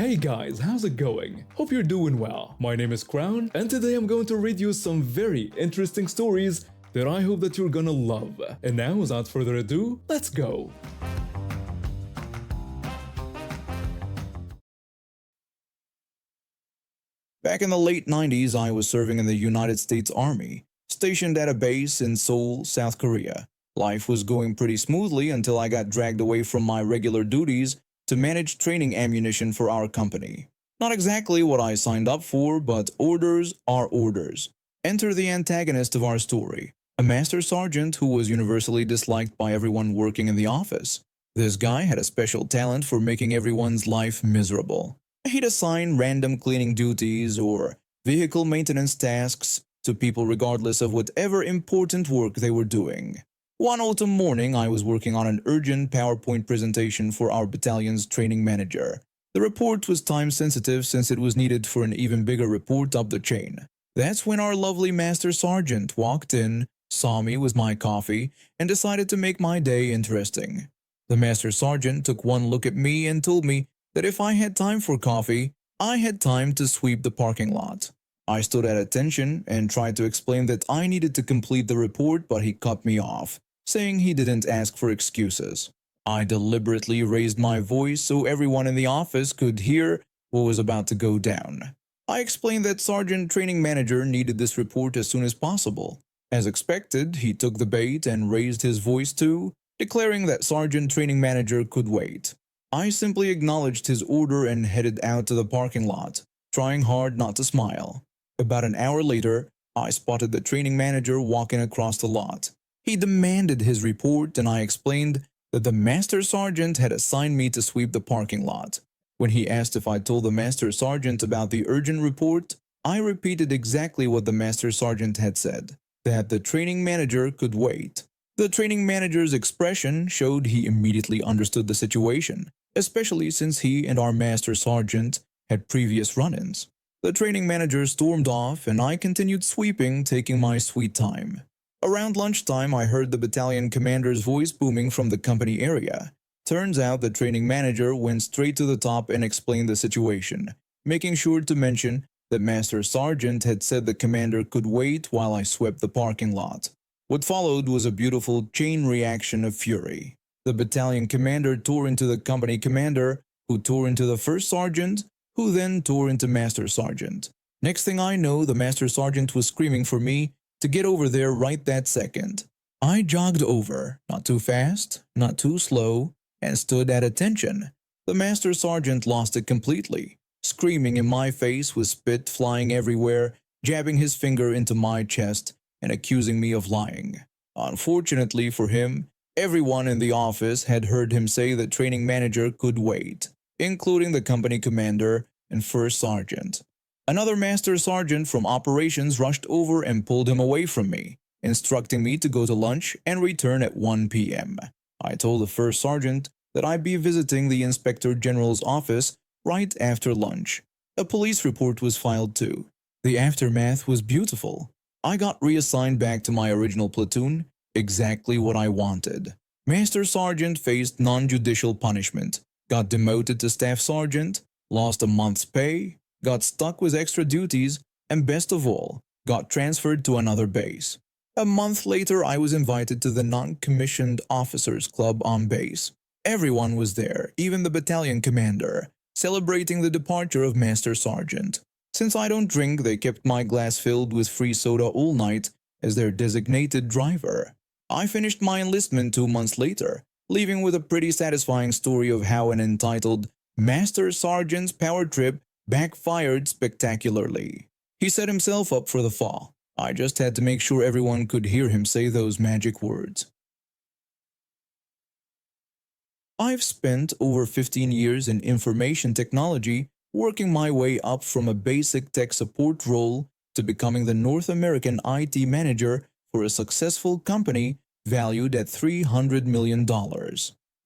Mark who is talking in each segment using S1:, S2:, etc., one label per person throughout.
S1: Hey guys, how's it going? Hope you're doing well. My name is Crown, and today I'm going to read you some very interesting stories that I hope that you're gonna love. And now, without further ado, let's go!
S2: Back in the late 90s, I was serving in the United States Army, stationed at a base in Seoul, South Korea. Life was going pretty smoothly until I got dragged away from my regular duties to manage training ammunition for our company. Not exactly what I signed up for, but orders are orders. Enter the antagonist of our story, a master sergeant who was universally disliked by everyone working in the office. This guy had a special talent for making everyone's life miserable. He'd assign random cleaning duties or vehicle maintenance tasks to people regardless of whatever important work they were doing. One autumn morning, I was working on an urgent PowerPoint presentation for our battalion's training manager. The report was time-sensitive since it was needed for an even bigger report up the chain. That's when our lovely Master Sergeant walked in, saw me with my coffee, and decided to make my day interesting. The Master Sergeant took one look at me and told me that if I had time for coffee, I had time to sweep the parking lot. I stood at attention and tried to explain that I needed to complete the report, but he cut me off, saying he didn't ask for excuses. I deliberately raised my voice so everyone in the office could hear what was about to go down. I explained that Sergeant Training Manager needed this report as soon as possible. As expected, he took the bait and raised his voice too, declaring that Sergeant Training Manager could wait. I simply acknowledged his order and headed out to the parking lot, trying hard not to smile. About an hour later, I spotted the training manager walking across the lot. He demanded his report, and I explained that the Master Sergeant had assigned me to sweep the parking lot. When he asked if I told the Master Sergeant about the urgent report, I repeated exactly what the Master Sergeant had said, that the training manager could wait. The training manager's expression showed he immediately understood the situation, especially since he and our Master Sergeant had previous run-ins. The training manager stormed off, and I continued sweeping, taking my sweet time. Around lunchtime, I heard the battalion commander's voice booming from the company area. Turns out the training manager went straight to the top and explained the situation, making sure to mention that Master Sergeant had said the commander could wait while I swept the parking lot. What followed was a beautiful chain reaction of fury. The battalion commander tore into the company commander, who tore into the first sergeant, who then tore into Master Sergeant. Next thing I know, the Master Sergeant was screaming for me to get over there right that second. I jogged over, not too fast, not too slow, and stood at attention. The Master Sergeant lost it completely, screaming in my face with spit flying everywhere, jabbing his finger into my chest, and accusing me of lying. Unfortunately for him, everyone in the office had heard him say the training manager could wait, including the company commander and first sergeant. Another Master Sergeant from operations rushed over and pulled him away from me, instructing me to go to lunch and return at 1 p.m. I told the first sergeant that I'd be visiting the Inspector General's office right after lunch. A police report was filed too. The aftermath was beautiful. I got reassigned back to my original platoon, exactly what I wanted. Master Sergeant faced non-judicial punishment, got demoted to Staff Sergeant, lost a month's pay, got stuck with extra duties, and best of all, got transferred to another base. A month later, I was invited to the non-commissioned officers club on base. Everyone was there, even the battalion commander, celebrating the departure of Master Sergeant. Since I don't drink, they kept my glass filled with free soda all night as their designated driver. I finished my enlistment 2 months later, leaving with a pretty satisfying story of how an entitled Master Sergeant's power trip backfired spectacularly. He set himself up for the fall. I just had to make sure everyone could hear him say those magic words. I've spent over 15 years in information technology, working my way up from a basic tech support role to becoming the North American IT manager for a successful company valued at $300 million.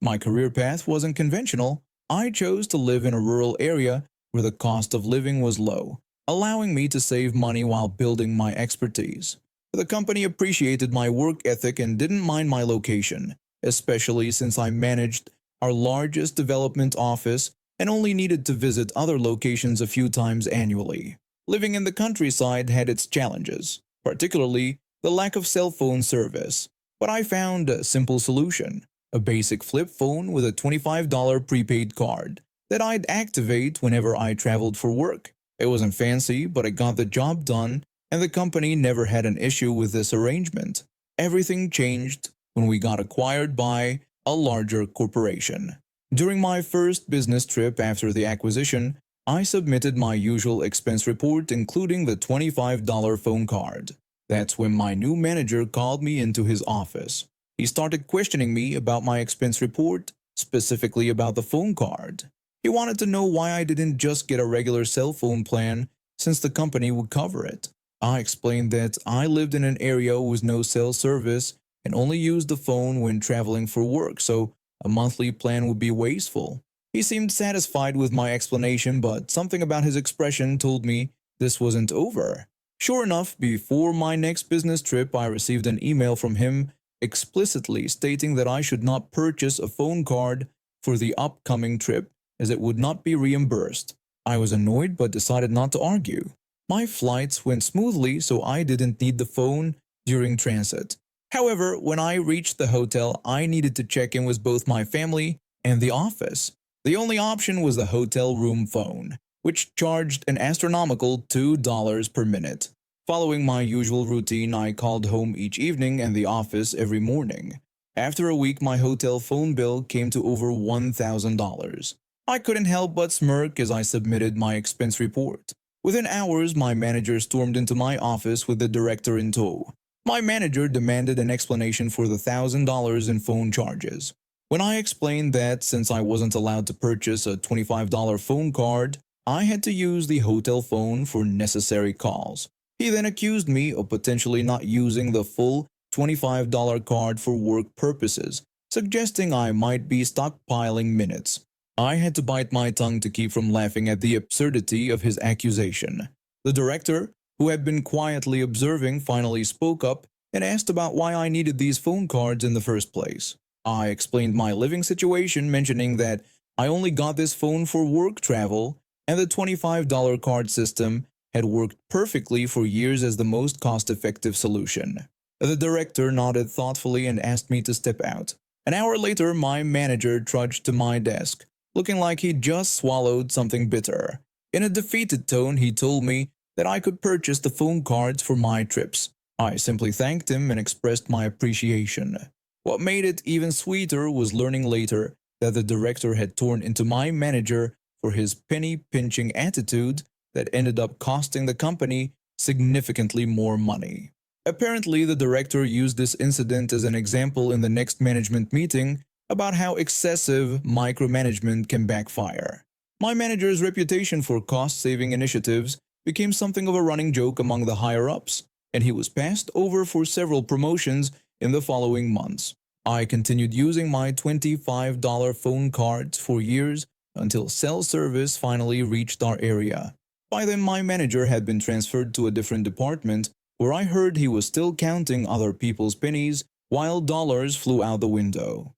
S2: My career path wasn't conventional. I chose to live in a rural area where the cost of living was low, allowing me to save money while building my expertise. The company appreciated my work ethic and didn't mind my location, especially since I managed our largest development office and only needed to visit other locations a few times annually. Living in the countryside had its challenges, particularly the lack of cell phone service. But I found a simple solution: a basic flip phone with a $25 prepaid card that I'd activate whenever I traveled for work. It wasn't fancy, but it got the job done, and the company never had an issue with this arrangement. Everything changed when we got acquired by a larger corporation. During my first business trip after the acquisition, I submitted my usual expense report, including the $25 phone card. That's when my new manager called me into his office. He started questioning me about my expense report, specifically about the phone card. He wanted to know why I didn't just get a regular cell phone plan since the company would cover it. I explained that I lived in an area with no cell service and only used the phone when traveling for work, so a monthly plan would be wasteful. He seemed satisfied with my explanation, but something about his expression told me this wasn't over. Sure enough, before my next business trip, I received an email from him explicitly stating that I should not purchase a phone card for the upcoming trip, as it would not be reimbursed. I was annoyed but decided not to argue. My flights went smoothly, so I didn't need the phone during transit. However, when I reached the hotel, I needed to check in with both my family and the office. The only option was the hotel room phone, which charged an astronomical $2 per minute. Following my usual routine, I called home each evening and the office every morning. After a week, my hotel phone bill came to over $1,000. I couldn't help but smirk as I submitted my expense report. Within hours, my manager stormed into my office with the director in tow. My manager demanded an explanation for the $1,000 in phone charges. When I explained that since I wasn't allowed to purchase a $25 phone card, I had to use the hotel phone for necessary calls. He then accused me of potentially not using the full $25 card for work purposes, suggesting I might be stockpiling minutes. I had to bite my tongue to keep from laughing at the absurdity of his accusation. The director, who had been quietly observing, finally spoke up and asked about why I needed these phone cards in the first place. I explained my living situation, mentioning that I only got this phone for work travel, and the $25 card system had worked perfectly for years as the most cost-effective solution. The director nodded thoughtfully and asked me to step out. An hour later, my manager trudged to my desk, looking like he'd just swallowed something bitter. In a defeated tone, he told me that I could purchase the phone cards for my trips. I simply thanked him and expressed my appreciation. What made it even sweeter was learning later that the director had torn into my manager for his penny-pinching attitude that ended up costing the company significantly more money. Apparently, the director used this incident as an example in the next management meeting about how excessive micromanagement can backfire. My manager's reputation for cost-saving initiatives became something of a running joke among the higher-ups, and he was passed over for several promotions in the following months. I continued using my $25 phone cards for years until cell service finally reached our area. By then, my manager had been transferred to a different department, where I heard he was still counting other people's pennies while dollars flew out the window.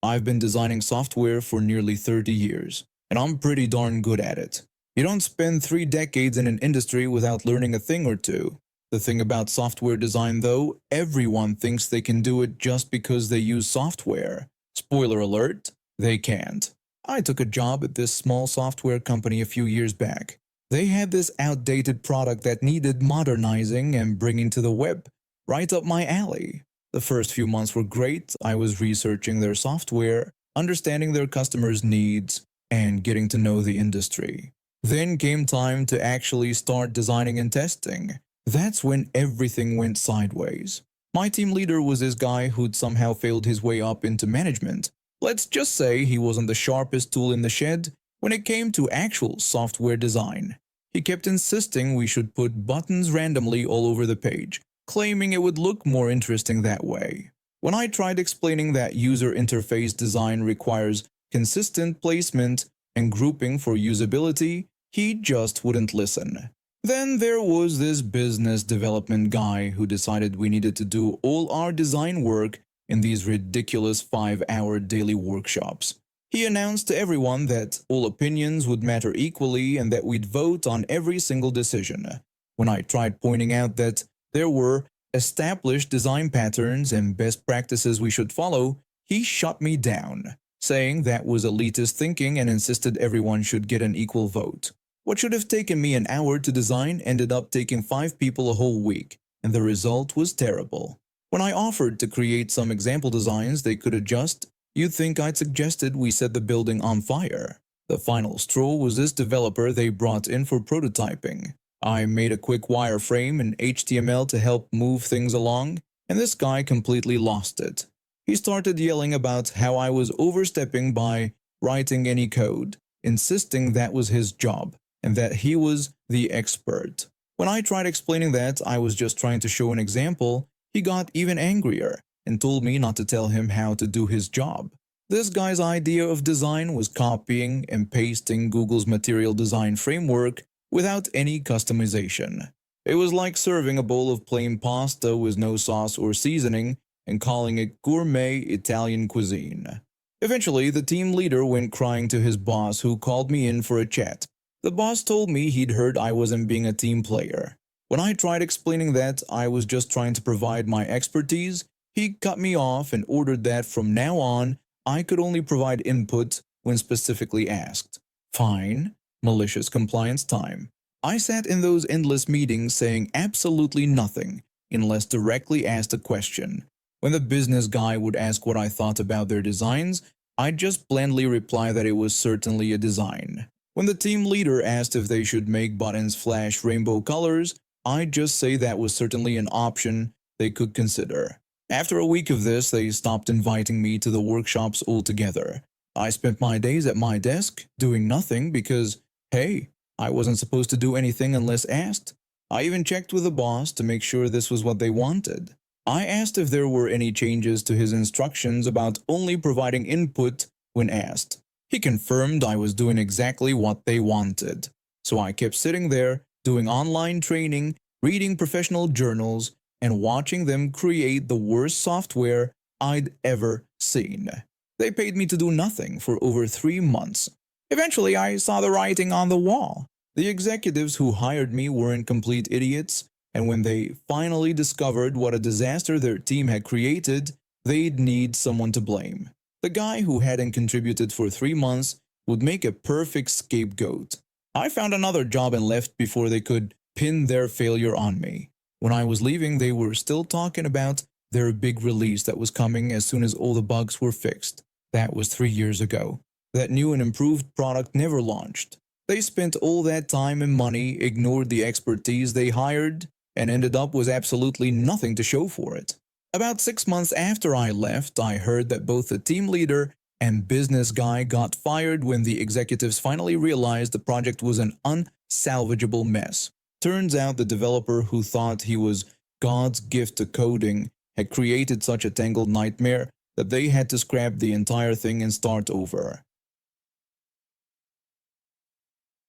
S2: I've been designing software for nearly 30 years, and I'm pretty darn good at it. You don't spend 3 decades in an industry without learning a thing or two. The thing about software design, though, everyone thinks they can do it just because they use software. Spoiler alert, they can't. I took a job at this small software company a few years back. They had this outdated product that needed modernizing and bringing to the web, right up my alley. The first few months were great. I was researching their software, understanding their customers' needs, and getting to know the industry. Then came time to actually start designing and testing. That's when everything went sideways. My team leader was this guy who'd somehow failed his way up into management. Let's just say he wasn't the sharpest tool in the shed when it came to actual software design. He kept insisting we should put buttons randomly all over the page, claiming it would look more interesting that way. When I tried explaining that user interface design requires consistent placement and grouping for usability, he just wouldn't listen. Then there was this business development guy who decided we needed to do all our design work in these ridiculous 5-hour daily workshops. He announced to everyone that all opinions would matter equally and that we'd vote on every single decision. When I tried pointing out that there were established design patterns and best practices we should follow, he shut me down, saying that was elitist thinking and insisted everyone should get an equal vote. What should have taken me an hour to design ended up taking 5 people a whole week, and the result was terrible. When I offered to create some example designs they could adjust, you'd think I'd suggested we set the building on fire. The final straw was this developer they brought in for prototyping. I made a quick wireframe and HTML to help move things along, and this guy completely lost it. He started yelling about how I was overstepping by writing any code, insisting that was his job, and that he was the expert. When I tried explaining that I was just trying to show an example, he got even angrier and told me not to tell him how to do his job. This guy's idea of design was copying and pasting Google's material design framework without any customization. It was like serving a bowl of plain pasta with no sauce or seasoning and calling it gourmet Italian cuisine. Eventually, the team leader went crying to his boss, who called me in for a chat. The boss told me he'd heard I wasn't being a team player. When I tried explaining that I was just trying to provide my expertise, he cut me off and ordered that from now on, I could only provide input when specifically asked. Fine, malicious compliance time. I sat in those endless meetings saying absolutely nothing unless directly asked a question. When the business guy would ask what I thought about their designs, I'd just blandly reply that it was certainly a design. When the team leader asked if they should make buttons flash rainbow colors, I'd just say that was certainly an option they could consider. After a week of this, they stopped inviting me to the workshops altogether. I spent my days at my desk, doing nothing because, hey, I wasn't supposed to do anything unless asked. I even checked with the boss to make sure this was what they wanted. I asked if there were any changes to his instructions about only providing input when asked. He confirmed I was doing exactly what they wanted. So I kept sitting there, doing online training, reading professional journals, and watching them create the worst software I'd ever seen. They paid me to do nothing for over 3 months. Eventually, I saw the writing on the wall. The executives who hired me weren't complete idiots, and when they finally discovered what a disaster their team had created, they'd need someone to blame. The guy who hadn't contributed for 3 months would make a perfect scapegoat. I found another job and left before they could pin their failure on me. When I was leaving, they were still talking about their big release that was coming as soon as all the bugs were fixed. That was 3 years ago. That new and improved product never launched. They spent all that time and money, ignored the expertise they hired, and ended up with absolutely nothing to show for it. About 6 months after I left, I heard that both the team leader and business guy got fired when the executives finally realized the project was an unsalvageable mess. Turns out the developer who thought he was God's gift to coding had created such a tangled nightmare that they had to scrap the entire thing and start over.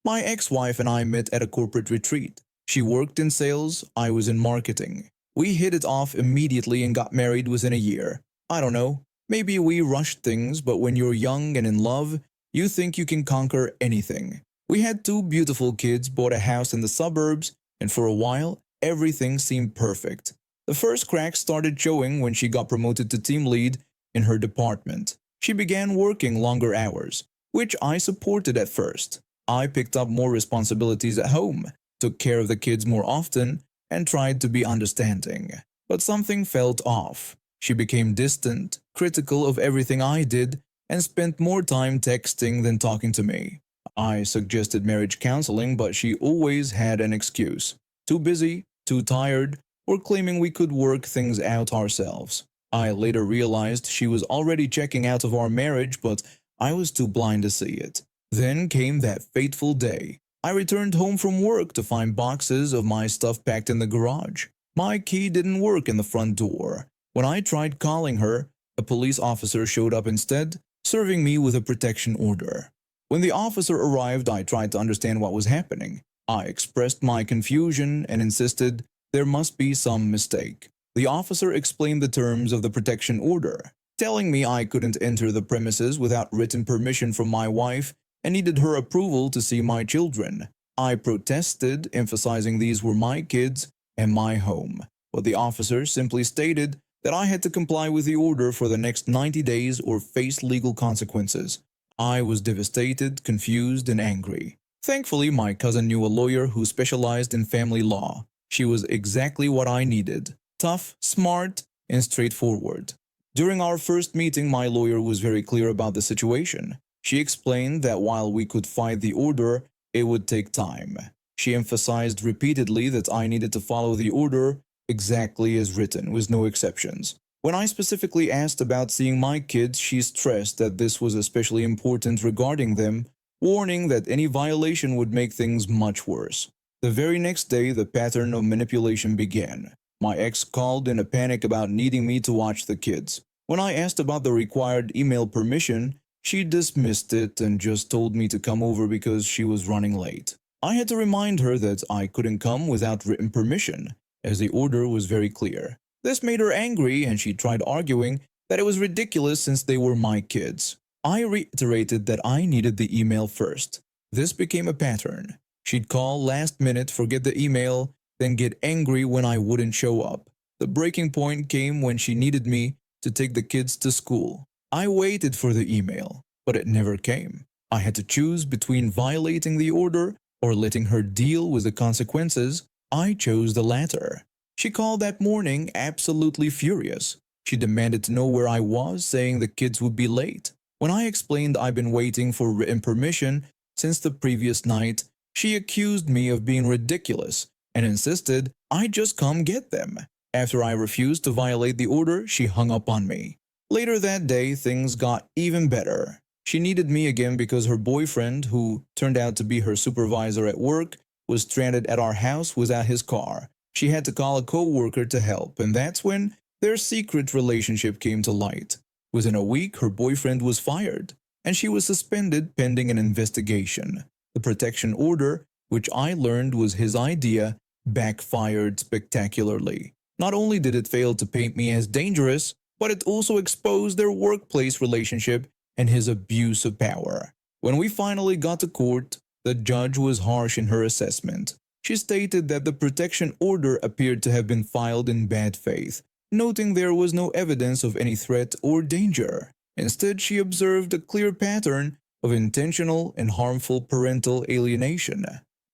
S2: My ex-wife and I met at a corporate retreat. She worked in sales, I was in marketing. We hit it off immediately and got married within a year. I don't know, maybe we rushed things, but when you're young and in love, you think you can conquer anything. We had 2 beautiful kids, bought a house in the suburbs, and for a while, everything seemed perfect. The first cracks started showing when she got promoted to team lead in her department. She began working longer hours, which I supported at first. I picked up more responsibilities at home, took care of the kids more often, and tried to be understanding. But something felt off. She became distant, critical of everything I did, and spent more time texting than talking to me. I suggested marriage counseling, but she always had an excuse. Too busy, too tired, or claiming we could work things out ourselves. I later realized she was already checking out of our marriage, but I was too blind to see it. Then came that fateful day. I returned home from work to find boxes of my stuff packed in the garage. My key didn't work in the front door. When I tried calling her, a police officer showed up instead, serving me with a protection order. When the officer arrived, I tried to understand what was happening. I expressed my confusion and insisted there must be some mistake. The officer explained the terms of the protection order, telling me I couldn't enter the premises without written permission from my wife and needed her approval to see my children. I protested, emphasizing these were my kids and my home, but the officer simply stated that I had to comply with the order for the next 90 days or face legal consequences. I was devastated, confused, and angry. Thankfully, my cousin knew a lawyer who specialized in family law. She was exactly what I needed: tough, smart, and straightforward. During our first meeting, my lawyer was very clear about the situation. She explained that while we could fight the order, it would take time. She emphasized repeatedly that I needed to follow the order exactly as written, with no exceptions. When I specifically asked about seeing my kids, she stressed that this was especially important regarding them, warning that any violation would make things much worse. The very next day, the pattern of manipulation began. My ex called in a panic about needing me to watch the kids. When I asked about the required email permission, she dismissed it and just told me to come over because she was running late. I had to remind her that I couldn't come without written permission, as the order was very clear. This made her angry and she tried arguing that it was ridiculous since they were my kids. I reiterated that I needed the email first. This became a pattern. She'd call last minute, forget the email, then get angry when I wouldn't show up. The breaking point came when she needed me to take the kids to school. I waited for the email, but it never came. I had to choose between violating the order or letting her deal with the consequences. I chose the latter. She called that morning absolutely furious. She demanded to know where I was, saying the kids would be late. When I explained I'd been waiting for written permission since the previous night, she accused me of being ridiculous and insisted I just come get them. After I refused to violate the order, she hung up on me. Later that day, things got even better. She needed me again because her boyfriend, who turned out to be her supervisor at work, was stranded at our house without his car. She had to call a co-worker to help, and that's when their secret relationship came to light. Within a week, her boyfriend was fired, and she was suspended pending an investigation. The protection order, which I learned was his idea, backfired spectacularly. Not only did it fail to paint me as dangerous, but it also exposed their workplace relationship and his abuse of power. When we finally got to court, the judge was harsh in her assessment. She stated that the protection order appeared to have been filed in bad faith, noting there was no evidence of any threat or danger. Instead, she observed a clear pattern of intentional and harmful parental alienation.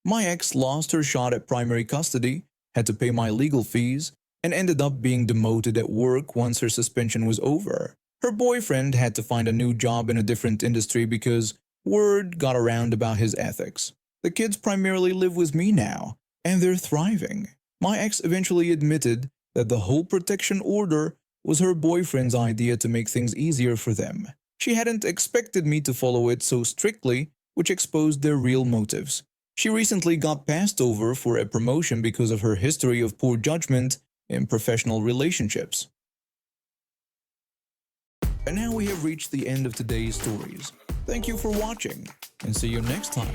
S2: My ex lost her shot at primary custody, had to pay my legal fees, and ended up being demoted at work once her suspension was over. Her boyfriend had to find a new job in a different industry because word got around about his ethics. The kids primarily live with me now, and they're thriving. My ex eventually admitted that the whole protection order was her boyfriend's idea to make things easier for them. She hadn't expected me to follow it so strictly, which exposed their real motives. She recently got passed over for a promotion because of her history of poor judgment in professional relationships. And now we have reached the end of today's stories. Thank you for watching, and see you next time.